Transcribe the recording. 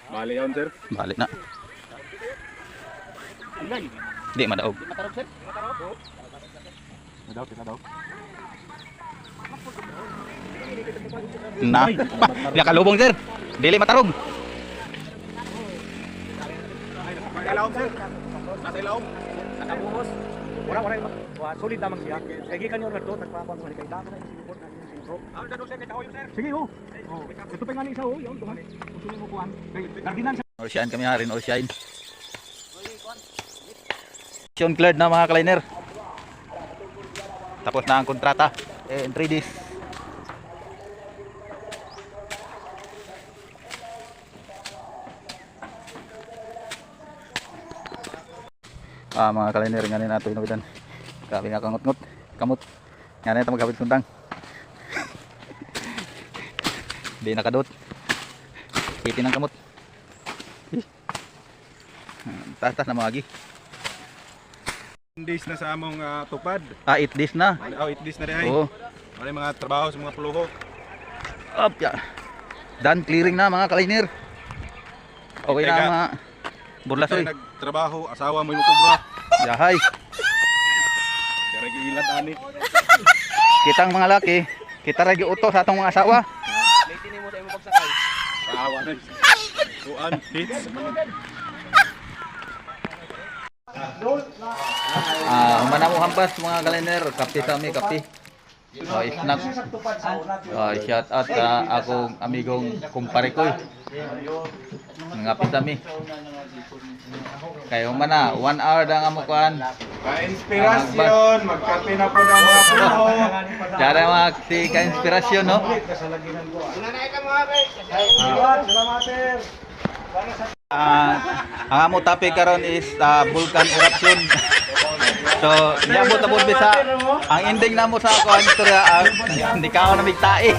Bali yun, sir. Balik na. Di madaog. Na. Nakalubong sir. Dili matarog. Ilaom, sir. Nasa ilaom. Nakabuhos. Wala solid naman siya. Kaya gikan yung nagto nagpakuan sa kay dako na yung sipon na yung sintro. Dado sir, kay sir. Sige ho. Oh, ito pa nga ni isa ho, yung duman. Gusto mo kuan. Kay kardinan sa Ocean kami harin, Ocean. Mission cleared na mga kaliner. Tapos na ang kontrata. In 3 days. Mga kaliner, ngayon nato inuwitan. Grabe nga kangot-ngot. Kamot. Ngayon ito maghapit sundang. Di nakadot. Piti ng kamot. Tas na mga agi. 10 days na sa among tupad. 8 days na. 8 days na rin ay. Oo. May mga trabaho sa mga puluho. Up ya. Done clearing na mga kaliner. Okay na mga burlasoy. Nagtrabaho, asawa mo yung kubra. Yahay. Kaya gihilat ani. Kitang mga laki, kita ragi utos sa atong mga asawa. Late mo sa imo pagsakay. Asawa na. Kuan, hits. Humana mo hampas mga kaliner, kape sa amin, kape. Snack. Shout out sa akong amigong kumpare ko. Ngapit kami. Kayo man na, 1 hour na nga mo kuhan. Ka-inspirasyon, magkape na po ng mga puluho. Dara mga si ka-inspirasyon, no? Ang amo topic karon is volcan eruption. So, niabot na bisa ang ending na mo sa kuhan istorya, hindi ka ako namigtae.